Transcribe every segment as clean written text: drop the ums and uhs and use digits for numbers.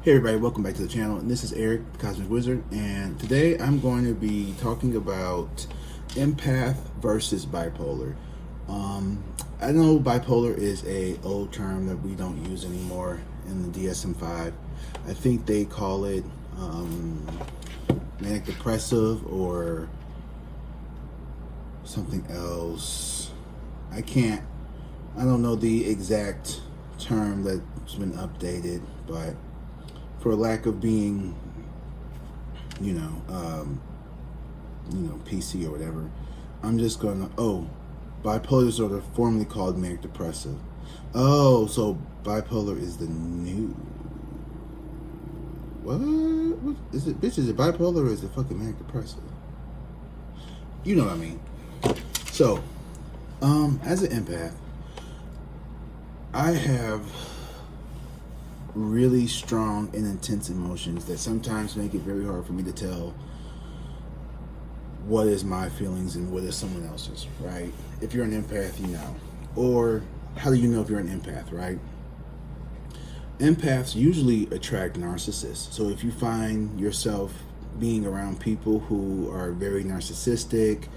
Hey everybody, welcome back to the channel. And this is Eric, the Cosmic Wizard, and today I'm going to be talking about empath versus bipolar. I know bipolar is a old term that we don't use anymore in the DSM-5. I think they call it manic depressive or something else. I don't know the exact term that's been updated, but for lack of being, PC or whatever, I'm just gonna. Oh, bipolar disorder, formerly called manic depressive. Oh, so bipolar is the new. What is it, bitch? Is it bipolar or is it fucking manic depressive? You know what I mean. So, as an empath, I have really strong and intense emotions that sometimes make it very hard for me to tell what is my feelings and what is someone else's, right? If you're an empath, you know. Or how do you know if you're an empath, right? Empaths usually attract narcissists. So if you find yourself being around people who are very narcissistic,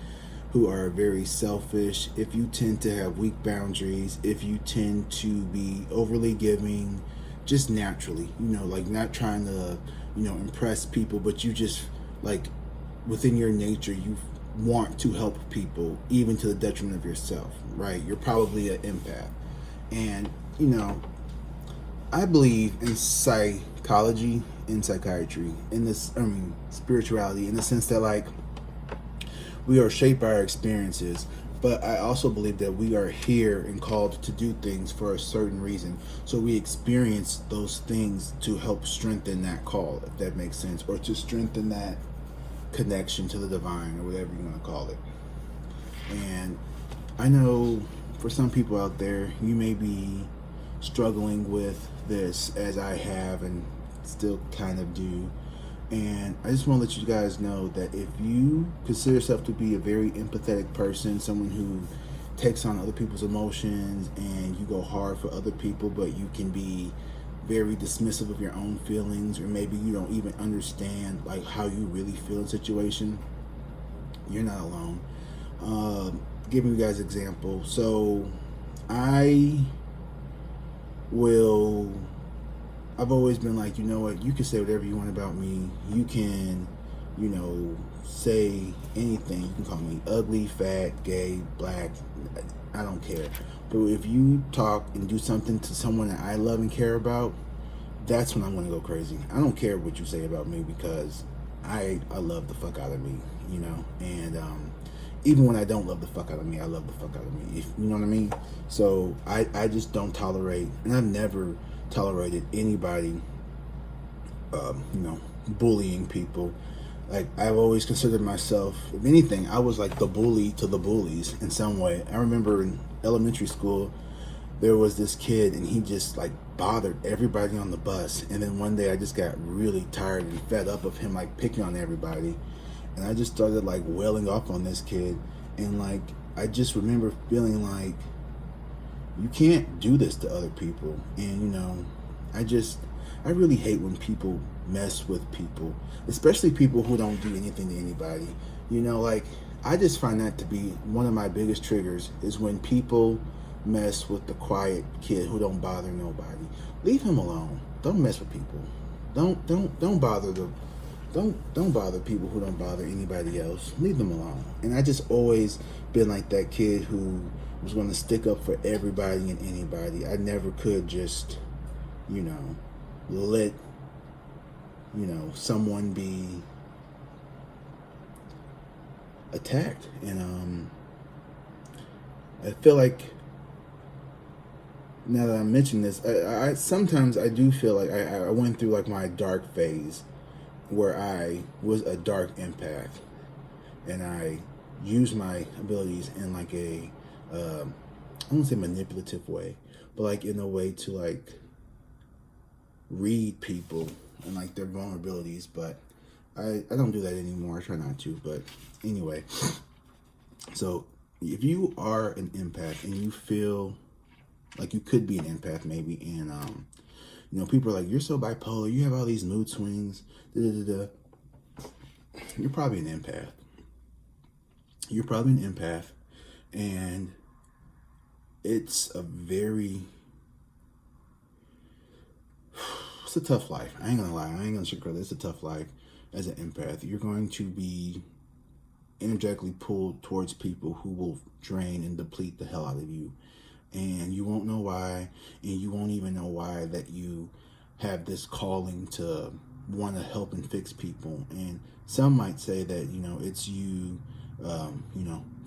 who are very selfish, if you tend to have weak boundaries, if you tend to be overly giving, just naturally, like not trying to, impress people, but you just like within your nature, you want to help people even to the detriment of yourself, right? You're probably an empath. And, I believe in psychology, in psychiatry, in this, spirituality, in the sense that like we are shaped by our experiences, but I also believe that we are here and called to do things for a certain reason. So we experience those things to help strengthen that call, if that makes sense, or to strengthen that connection to the divine, or whatever you want to call it. And I know for some people out there, you may be struggling with this as I have and still kind of do. And I just want to let you guys know that if you consider yourself to be a very empathetic person, someone who takes on other people's emotions and you go hard for other people, but you can be very dismissive of your own feelings, or maybe you don't even understand like how you really feel in a situation, you're not alone. Giving you guys an example. So I've always been like, you know what, you can say whatever you want about me. You can, say anything. You can call me ugly, fat, gay, black. I don't care. But if you talk and do something to someone that I love and care about, that's when I'm going to go crazy. I don't care what you say about me, because I love the fuck out of me, And even when I don't love the fuck out of me, I love the fuck out of me. You know what I mean? So I just don't tolerate, and I've never tolerated anybody, bullying people. Like, I've always considered myself, if anything, I was like the bully to the bullies in some way. I remember in elementary school, there was this kid and he just like bothered everybody on the bus. And then one day I just got really tired and fed up of him like picking on everybody. And I just started like wailing off on this kid. And like, I just remember feeling like, you can't do this to other people. And I really hate when people mess with people, especially people who don't do anything to anybody. Like, I just find that to be one of my biggest triggers, is when people mess with the quiet kid who don't bother nobody. Leave him alone. Don't mess with people. Don't bother the don't bother people who don't bother anybody else. Leave them alone. And I just always been like that kid who was going to stick up for everybody and anybody. I never could just, let, someone be attacked. And I feel like, now that I mention this, I sometimes I do feel like I went through like my dark phase where I was a dark empath, and I used my abilities in like a I won't say manipulative way, but like in a way to like read people and like their vulnerabilities. But I don't do that anymore. I try not to. But anyway, so if you are an empath and you feel like you could be an empath maybe, and You know, people are like, you're so bipolar, you have all these mood swings, da da da da. You're probably an empath. You're probably an empath, and it's a tough life. I ain't gonna lie. I ain't gonna sugarcoat it. It's a tough life as an empath. You're going to be energetically pulled towards people who will drain and deplete the hell out of you. And you won't know why, and you won't even know why that you have this calling to want to help and fix people. And some might say that, you know, it's you,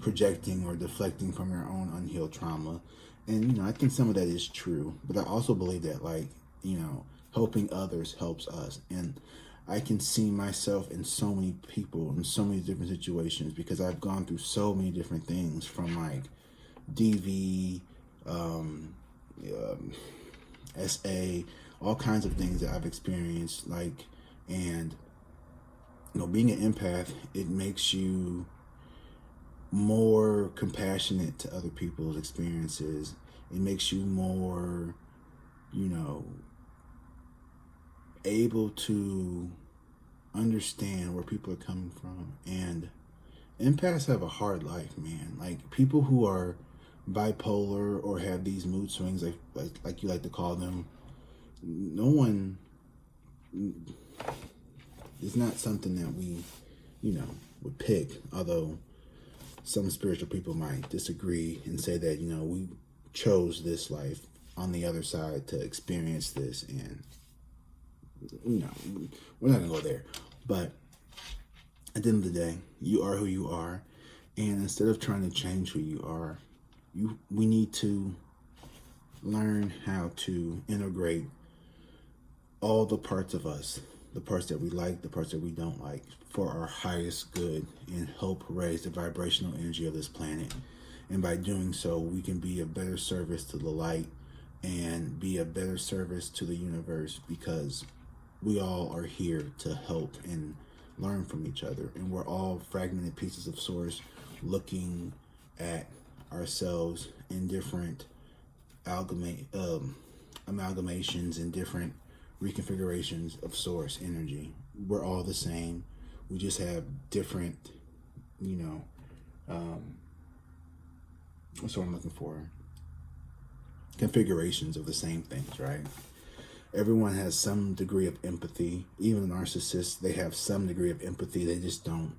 projecting or deflecting from your own unhealed trauma. And, you know, I think some of that is true, but I also believe that, like, you know, helping others helps us. And I can see myself in so many people in so many different situations because I've gone through so many different things, from like DV, SA, all kinds of things that I've experienced. Like, and, you know, being an empath, it makes you more compassionate to other people's experiences. It makes you more, you know, able to understand where people are coming from. And empaths have a hard life, man. Like, people who are bipolar or have these mood swings, like you like to call them, no one, it's not something that we, you know, would pick. Although some spiritual people might disagree and say that, you know, we chose this life on the other side to experience this, and, you know, we're not gonna go there. But at the end of the day, you are who you are, and instead of trying to change who you are, we need to learn how to integrate all the parts of us, the parts that we like, the parts that we don't like, for our highest good, and help raise the vibrational energy of this planet. And by doing so, we can be a better service to the light and be a better service to the universe, because we all are here to help and learn from each other. And we're all fragmented pieces of source looking at ourselves in different amalgamations and different reconfigurations of source energy. We're all the same. We just have different, you know, what's what I'm looking for? Configurations of the same things, right? Everyone has some degree of empathy. Even narcissists, they have some degree of empathy. They just don't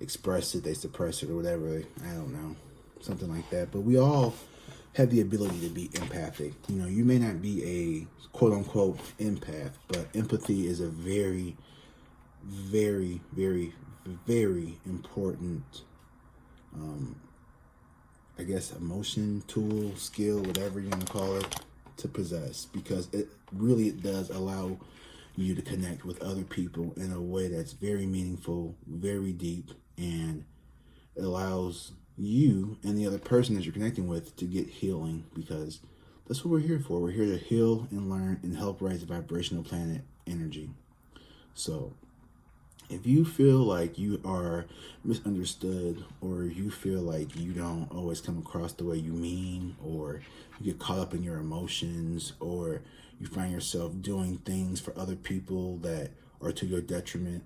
express it. They suppress it or whatever. I don't know. Something like that. But we all have the ability to be empathic. You know, you may not be a quote unquote empath, but empathy is a very, very, very, very important, I guess, emotion, tool, skill, whatever you want to call it, to possess, because it does allow you to connect with other people in a way that's very meaningful, very deep, and it allows you and the other person that you're connecting with to get healing, because that's what we're here for. We're here to heal and learn and help raise the vibrational planet energy. So if you feel like you are misunderstood, or you feel like you don't always come across the way you mean, or you get caught up in your emotions, or you find yourself doing things for other people that are to your detriment,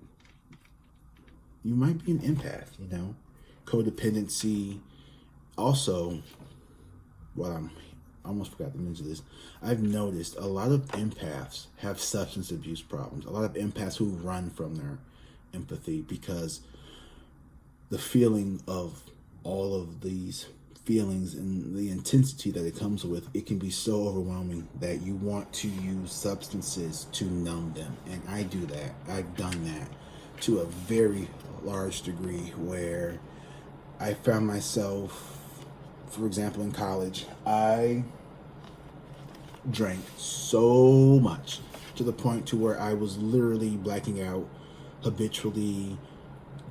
you might be an empath, you know? Codependency. Also, I almost forgot to mention this, I've noticed a lot of empaths have substance abuse problems. A lot of empaths who run from their empathy, because the feeling of all of these feelings and the intensity that it comes with, it can be so overwhelming that you want to use substances to numb them. And I do that. I've done that to a very large degree, where I found myself, for example, in college, I drank so much to the point to where I was literally blacking out habitually,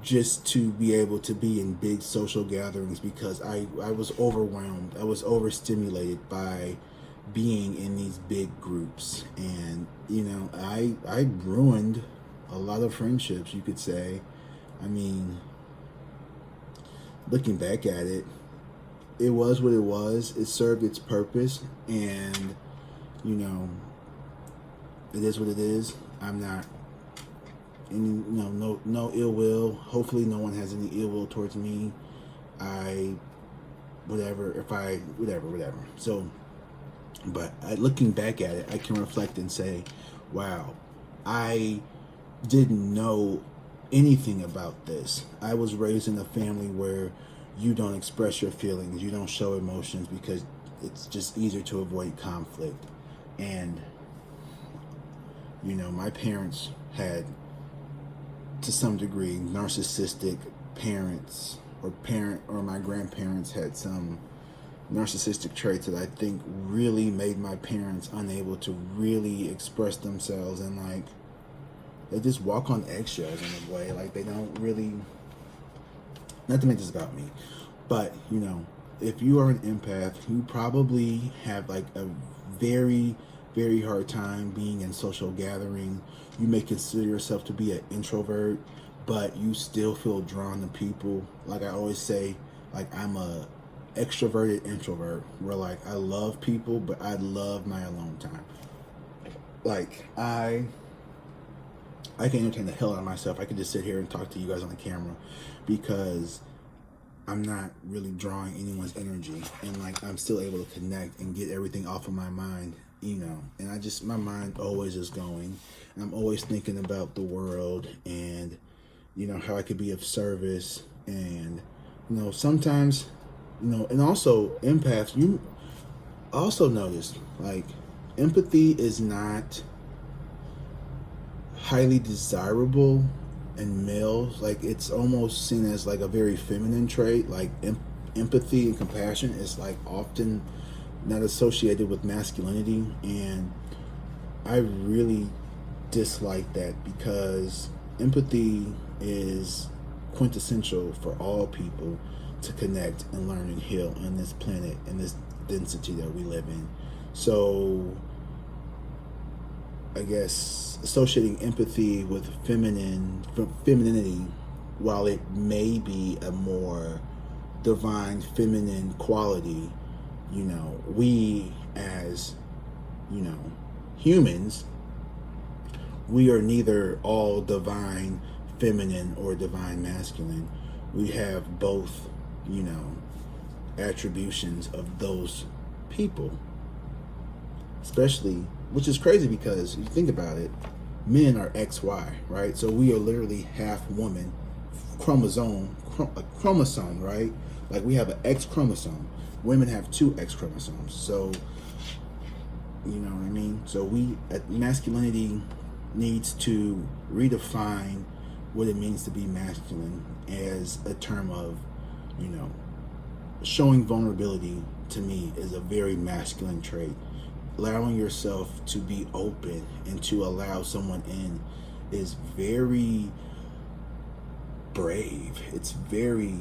just to be able to be in big social gatherings, because I was overwhelmed. I was overstimulated by being in these big groups. And, you know, I ruined a lot of friendships, you could say. I mean, looking back at it, it was what it was. It served its purpose. And, you know, it is what it is. I'm not any, no ill will. Hopefully, no one has any ill will towards me. I, whatever. If I, whatever. So, but looking back at it, I can reflect and say, wow, I didn't know anything about this. I was raised in a family where you don't express your feelings, you don't show emotions because it's just easier to avoid conflict. And my parents had, to some degree, narcissistic parents, or my grandparents had some narcissistic traits that I think really made my parents unable to really express themselves, and like they just walk on eggshells in a way. Like they don't really, not to make this about me, but if you are an empath, you probably have like a very, very hard time being in social gathering. You may consider yourself to be an introvert, but you still feel drawn to people. Like I always say, like I'm a extroverted introvert, where like I love people, but I love my alone time. Like I can entertain the hell out of myself. I can just sit here and talk to you guys on the camera because I'm not really drawing anyone's energy, and like I'm still able to connect and get everything off of my mind, and my mind always is going, and I'm always thinking about the world and how I could be of service. And sometimes and also empaths, you also notice like empathy is not highly desirable in males. Like it's almost seen as like a very feminine trait. Like empathy and compassion is like often not associated with masculinity, and I really dislike that because empathy is quintessential for all people to connect and learn and heal on this planet and this density that we live in. So I guess associating empathy with femininity, while it may be a more divine feminine quality, we as humans, we are neither all divine feminine or divine masculine. We have both attributions of those people, especially, which is crazy because you think about it, men are XY, right? So we are literally half woman, chromosome, right? Like we have an X chromosome. Women have two X chromosomes. So, you know what I mean? So masculinity needs to redefine what it means to be masculine as a term of, showing vulnerability to me is a very masculine trait. Allowing yourself to be open and to allow someone in is very brave. It's very,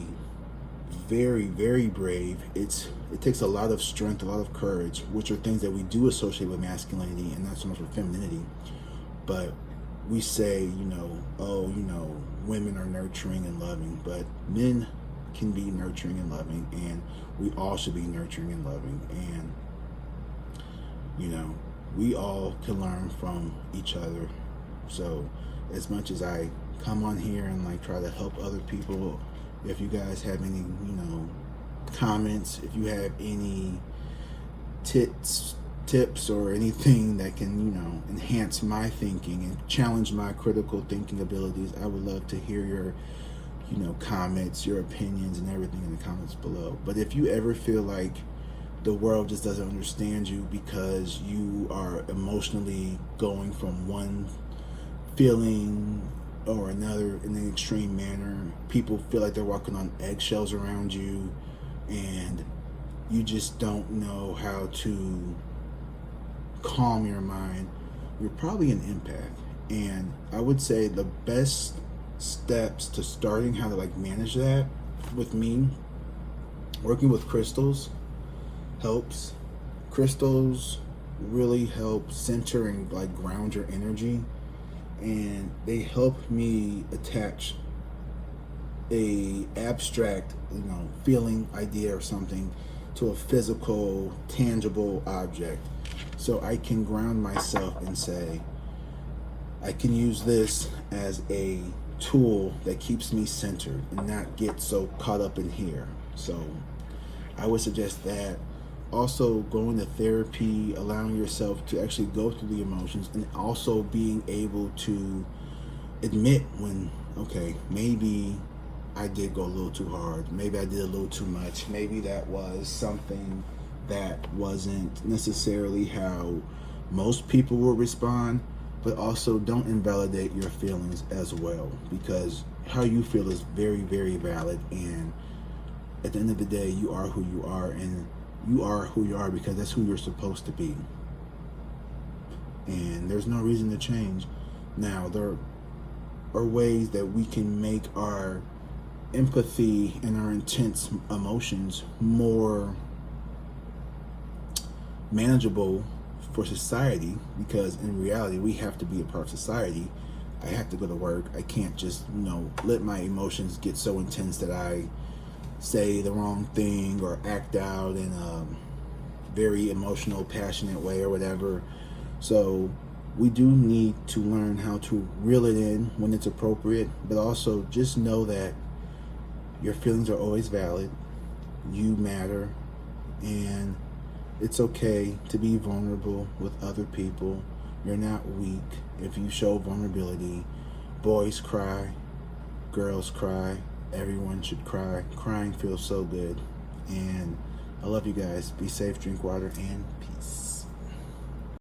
very, very brave. It takes a lot of strength, a lot of courage, which are things that we do associate with masculinity and not so much with femininity. But we say, women are nurturing and loving, but men can be nurturing and loving, and we all should be nurturing and loving. And we all can learn from each other. So as much as I come on here and like try to help other people, if you guys have any comments, if you have any tips or anything that can enhance my thinking and challenge my critical thinking abilities, I would love to hear your comments, your opinions, and everything in the comments below. But if you ever feel like the world just doesn't understand you because you are emotionally going from one feeling or another in an extreme manner, people feel like they're walking on eggshells around you, and you just don't know how to calm your mind, you're probably an empath. And I would say the best steps to starting how to manage that with me, working with crystals helps. Crystals really help center and ground your energy, and they help me attach a abstract feeling, idea, or something to a physical, tangible object, so I can ground myself and say, I can use this as a tool that keeps me centered and not get so caught up in here. So I would suggest that. Also, going to therapy, allowing yourself to actually go through the emotions, and also being able to admit when, okay, maybe I did go a little too hard. Maybe I did a little too much. Maybe that was something that wasn't necessarily how most people will respond. But also, don't invalidate your feelings as well, because how you feel is very, very valid. And at the end of the day, you are who you are, and you are who you are because that's who you're supposed to be. And there's no reason to change. Now, there are ways that we can make our empathy and our intense emotions more manageable for society, because in reality we have to be a part of society. I have to go to work. I can't just let my emotions get so intense that I say the wrong thing or act out in a very emotional, passionate way or whatever. So we do need to learn how to reel it in when it's appropriate, but also just know that your feelings are always valid. You matter, and it's okay to be vulnerable with other people. You're not weak if you show vulnerability. Boys cry, girls cry, everyone should cry. Crying feels so good. And I love you guys. Be safe, drink water, and peace.